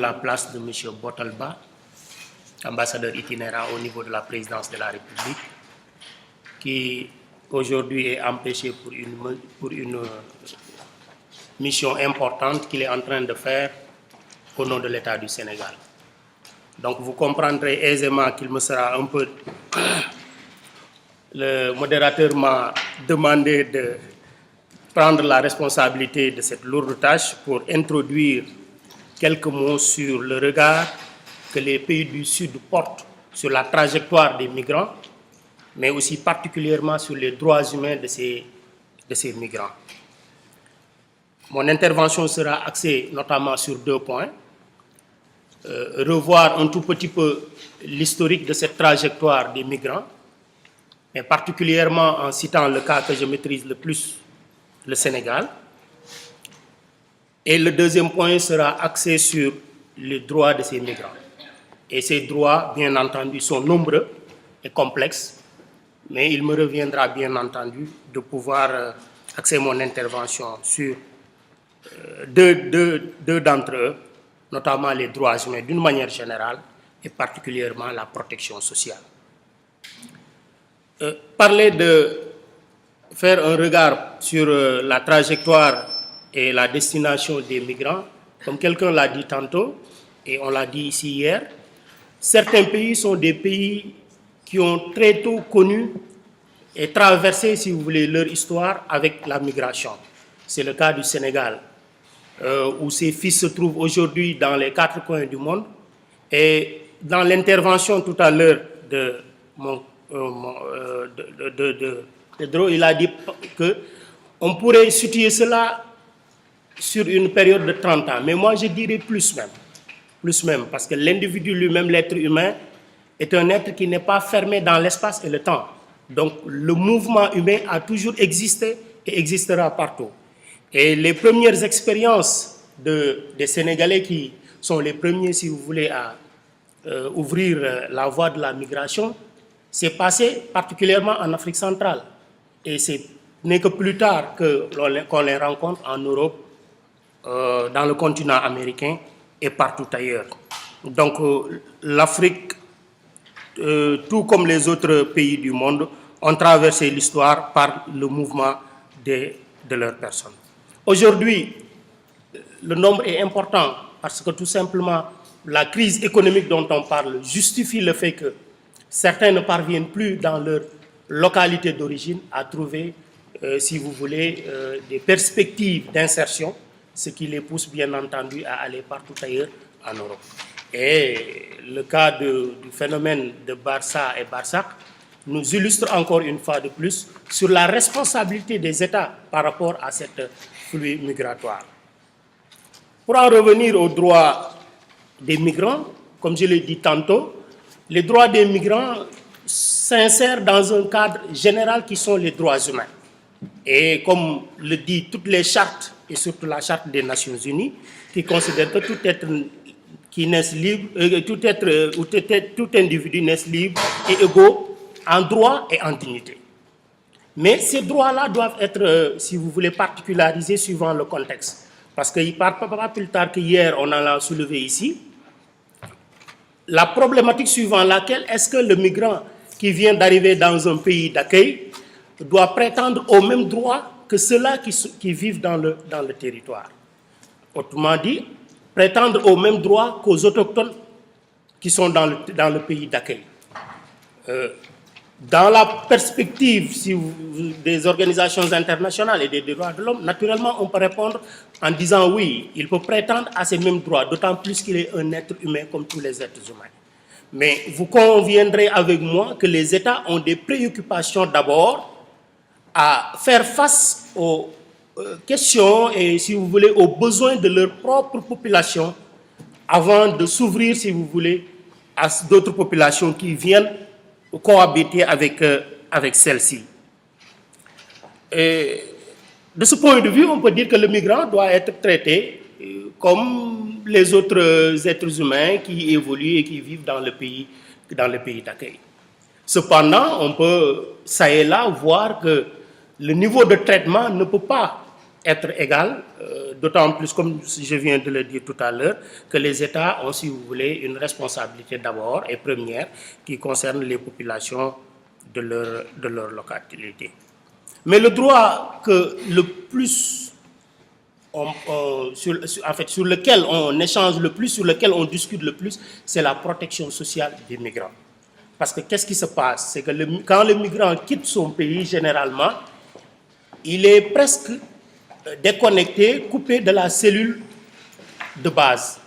La place de M. Botalba, ambassadeur itinérant au niveau de la présidence de la République, qui aujourd'hui est empêché pour une mission importante qu'il est en train de faire au nom de l'État du Sénégal. Donc vous comprendrez aisément qu'il me sera un peu... Le modérateur m'a demandé de prendre la responsabilité de cette lourde tâche pour introduire quelques mots sur le regard que les pays du Sud portent sur la trajectoire des migrants, mais aussi particulièrement sur les droits humains de ces migrants. Mon intervention sera axée notamment sur 2 points. Revoir un tout petit peu l'historique de cette trajectoire des migrants, mais particulièrement en citant le cas que je maîtrise le plus, le Sénégal. Et le deuxième point sera axé sur les droits de ces migrants. Et ces droits, bien entendu, sont nombreux et complexes, mais il me reviendra bien entendu de pouvoir axer mon intervention sur deux d'entre eux, notamment les droits humains d'une manière générale et particulièrement la protection sociale. Parler de faire un regard sur la trajectoire et la destination des migrants, comme quelqu'un l'a dit tantôt, et on l'a dit ici hier, certains pays sont des pays qui ont très tôt connu et traversé, si vous voulez, leur histoire avec la migration. C'est le cas du Sénégal, où ses fils se trouvent aujourd'hui dans les 4 coins du monde. Et dans l'intervention tout à l'heure de Pedro, il a dit qu'on pourrait situer cela sur une période de 30 ans. Mais moi, je dirais plus même, parce que l'individu lui-même, l'être humain, est un être qui n'est pas fermé dans l'espace et le temps. Donc, le mouvement humain a toujours existé et existera partout. Et les premières expériences des Sénégalais qui sont les premiers, si vous voulez, à ouvrir la voie de la migration, c'est passé particulièrement en Afrique centrale. Et ce n'est que plus tard qu'on les rencontre en Europe, dans le continent américain et partout ailleurs. Donc l'Afrique, tout comme les autres pays du monde, ont traversé l'histoire par le mouvement de leurs personnes. Aujourd'hui, le nombre est important parce que tout simplement, la crise économique dont on parle justifie le fait que certains ne parviennent plus dans leur localité d'origine à trouver, si vous voulez, des perspectives d'insertion, ce qui les pousse bien entendu à aller partout ailleurs en Europe. Et le cas du phénomène de Barça et Barsac nous illustre encore une fois de plus sur la responsabilité des États par rapport à cette flux migratoire. Pour en revenir aux droits des migrants, comme je l'ai dit tantôt, les droits des migrants s'insèrent dans un cadre général qui sont les droits humains. Et comme le dit toutes les chartes, et surtout la charte des Nations Unies, qui considère que tout être qui naisse libre, tout individu naisse libre et égaux en droit et en dignité. Mais ces droits-là doivent être, si vous voulez, particularisés suivant le contexte. Parce qu'il pas plus tard qu'hier, on en a soulevé ici, la problématique suivant laquelle est-ce que le migrant qui vient d'arriver dans un pays d'accueil doit prétendre aux mêmes droits que ceux-là qui vivent dans le territoire. Autrement dit, prétendre aux mêmes droits qu'aux autochtones qui sont dans le pays d'accueil. Dans la perspective des organisations internationales et des droits de l'homme, naturellement, on peut répondre en disant oui, il peut prétendre à ces mêmes droits, d'autant plus qu'il est un être humain comme tous les êtres humains. Mais vous conviendrez avec moi que les États ont des préoccupations d'abord à faire face aux questions et, si vous voulez, aux besoins de leur propre population avant de s'ouvrir, si vous voulez, à d'autres populations qui viennent cohabiter avec celle-ci. De ce point de vue, on peut dire que le migrant doit être traité comme les autres êtres humains qui évoluent et qui vivent dans le pays d'accueil. Cependant, on peut, ça et là, voir que le niveau de traitement ne peut pas être égales, d'autant plus, comme je viens de le dire tout à l'heure, que les États ont, si vous voulez, une responsabilité d'abord et première qui concerne les populations de leur localité. Mais le droit que le plus, sur lequel on échange le plus, sur lequel on discute le plus, c'est la protection sociale des migrants. Parce que qu'est-ce qui se passe? C'est que quand le migrant quitte son pays, généralement, il est presque déconnecté, coupé de la cellule de base,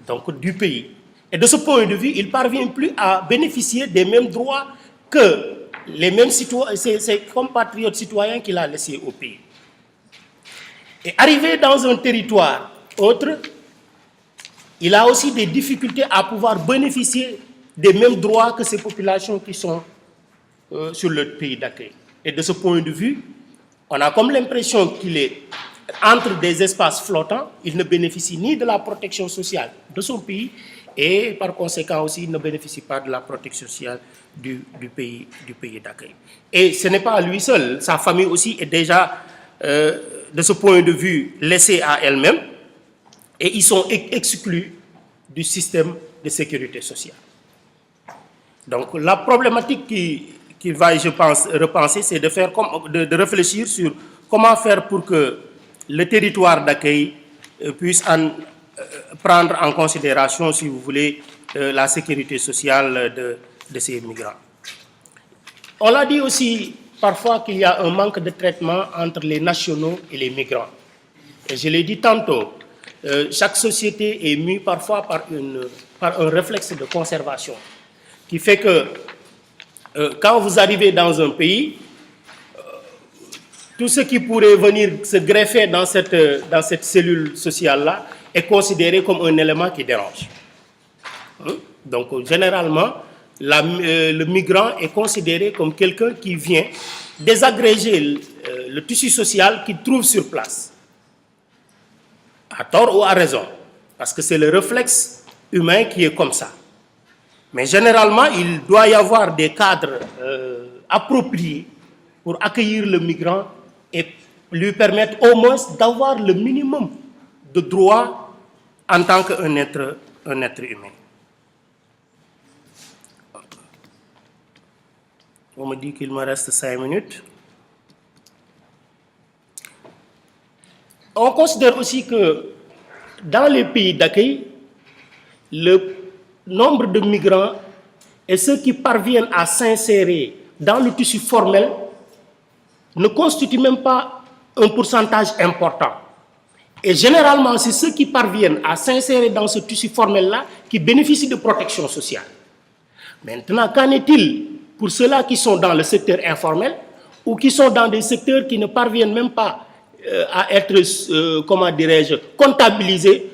donc du pays. Et de ce point de vue, il ne parvient plus à bénéficier des mêmes droits que les mêmes citoyens, ses compatriotes citoyens qu'il a laissés au pays. Et arrivé dans un territoire autre, il a aussi des difficultés à pouvoir bénéficier des mêmes droits que ces populations qui sont sur le pays d'accueil. Et de ce point de vue, on a comme l'impression qu'il est entre des espaces flottants, il ne bénéficie ni de la protection sociale de son pays et par conséquent aussi il ne bénéficie pas de la protection sociale du pays d'accueil. Et ce n'est pas à lui seul, sa famille aussi est déjà, de ce point de vue, laissée à elle-même et ils sont exclus du système de sécurité sociale. Donc la problématique qu'il va, je pense, repenser, c'est de réfléchir sur comment faire pour que le territoire d'accueil puisse prendre en considération, si vous voulez, la sécurité sociale de ces migrants. On l'a dit aussi parfois qu'il y a un manque de traitement entre les nationaux et les migrants. Et je l'ai dit tantôt, chaque société est mue parfois par un réflexe de conservation qui fait que quand vous arrivez dans un pays, tout ce qui pourrait venir se greffer dans cette cellule sociale-là est considéré comme un élément qui dérange. Donc, généralement, le migrant est considéré comme quelqu'un qui vient désagréger le tissu social qu'il trouve sur place, à tort ou à raison, parce que c'est le réflexe humain qui est comme ça. Mais généralement, il doit y avoir des cadres appropriés pour accueillir le migrant et lui permettre au moins d'avoir le minimum de droits en tant qu'un être humain. On me dit qu'il me reste 5 minutes. On considère aussi que dans les pays d'accueil, le nombre de migrants et ceux qui parviennent à s'insérer dans le tissu formel ne constituent même pas un pourcentage important. Et généralement, c'est ceux qui parviennent à s'insérer dans ce tissu formel-là qui bénéficient de protection sociale. Maintenant, qu'en est-il pour ceux-là qui sont dans le secteur informel ou qui sont dans des secteurs qui ne parviennent même pas à être, comment dirais-je, comptabilisés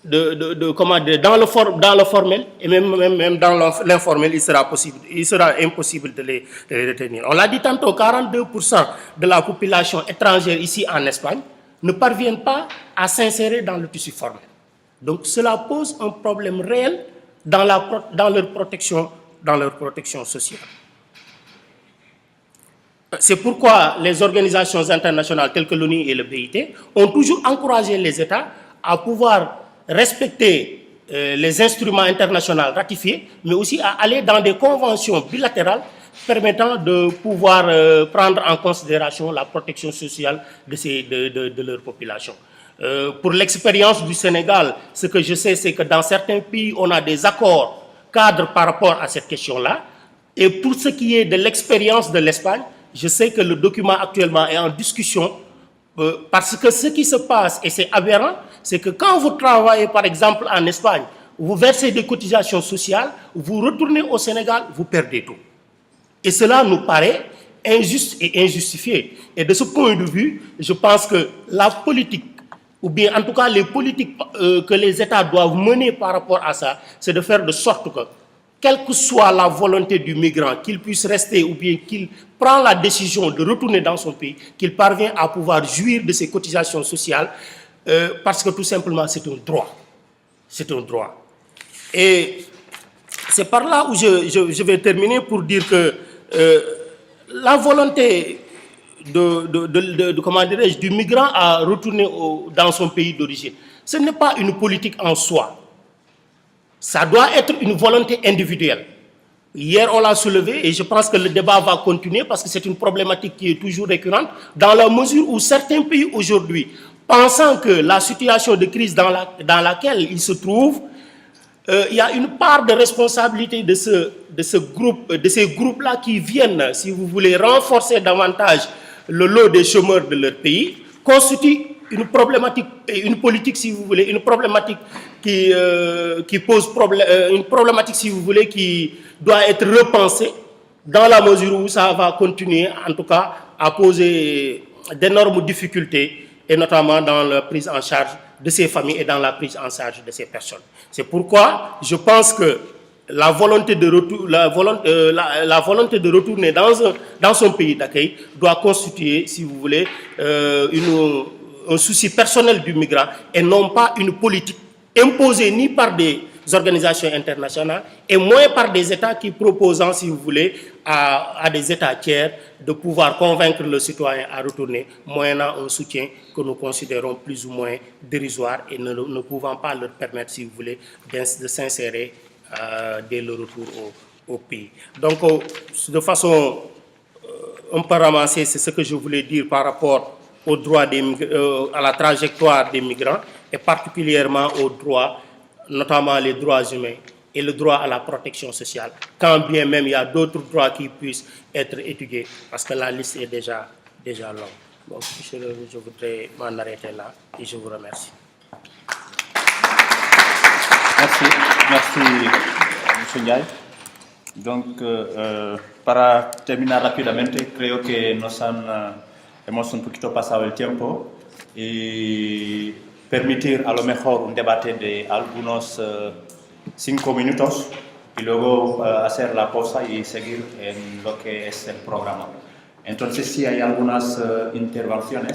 dans le formel et même dans l'informel, il sera impossible de les retenir. On l'a dit tantôt, 42% de la population étrangère ici en Espagne ne parviennent pas à s'insérer dans le tissu formel. Donc cela pose un problème réel dans leur protection sociale. C'est pourquoi les organisations internationales telles que l'ONU et le BIT ont toujours encouragé les États à pouvoir respecter les instruments internationaux ratifiés, mais aussi à aller dans des conventions bilatérales permettant de pouvoir prendre en considération la protection sociale de leur population. Pour l'expérience du Sénégal, ce que je sais, c'est que dans certains pays, on a des accords cadres par rapport à cette question-là. Et pour ce qui est de l'expérience de l'Espagne, je sais que le document actuellement est en discussion parce que ce qui se passe, et c'est aberrant, c'est que quand vous travaillez par exemple en Espagne, vous versez des cotisations sociales, vous retournez au Sénégal, vous perdez tout. Et cela nous paraît injuste et injustifié. Et de ce point de vue, je pense que la politique, ou bien en tout cas les politiques que les États doivent mener par rapport à ça, c'est de faire de sorte que, quelle que soit la volonté du migrant, qu'il puisse rester ou bien qu'il prend la décision de retourner dans son pays, qu'il parvient à pouvoir jouir de ses cotisations sociales, parce que tout simplement c'est un droit. C'est un droit. Et c'est par là où je vais terminer pour dire que la volonté comment dirais-je, du migrant à retourner dans son pays d'origine. Ce n'est pas une politique en soi. Ça doit être une volonté individuelle. Hier, on l'a soulevé et je pense que le débat va continuer parce que c'est une problématique qui est toujours récurrente dans la mesure où certains pays aujourd'hui, pensant que la situation de crise dans laquelle ils se trouvent, il y a une part de responsabilité de ces groupes-là qui viennent, si vous voulez, renforcer davantage le lot des chômeurs de leur pays, constitue une problématique, une politique, si vous voulez, une problématique qui pose problème, une problématique, si vous voulez, qui doit être repensée dans la mesure où ça va continuer, en tout cas, à poser d'énormes difficultés, et notamment dans la prise en charge de ces familles et dans la prise en charge de ces personnes. C'est pourquoi je pense que la volonté de retourner dans son pays d'accueil doit constituer, si vous voulez, un souci personnel du migrant et non pas une politique imposée ni par des organisations internationales et moins par des États qui proposent, si vous voulez, à des États tiers de pouvoir convaincre le citoyen à retourner, moyennant un soutien que nous considérons plus ou moins dérisoire et ne pouvant pas leur permettre, si vous voulez, de s'insérer dès le retour au pays. Donc, de façon un peu ramassée, c'est ce que je voulais dire par rapport aux droits à la trajectoire des migrants et particulièrement aux droits, notamment les droits humains et le droit à la protection sociale, quand bien même il y a d'autres droits qui puissent être étudiés, parce que la liste est déjà longue. Donc, je voudrais m'en arrêter là et je vous remercie. Merci, M. Ndiaye. Donc, para terminar rápidamente, creo que hemos un poquito pasado el tiempo y permitir a lo mejor un debate de algunos 5 minutos y luego hacer la pausa y seguir en lo que es el programa. Entonces, si hay algunas intervenciones.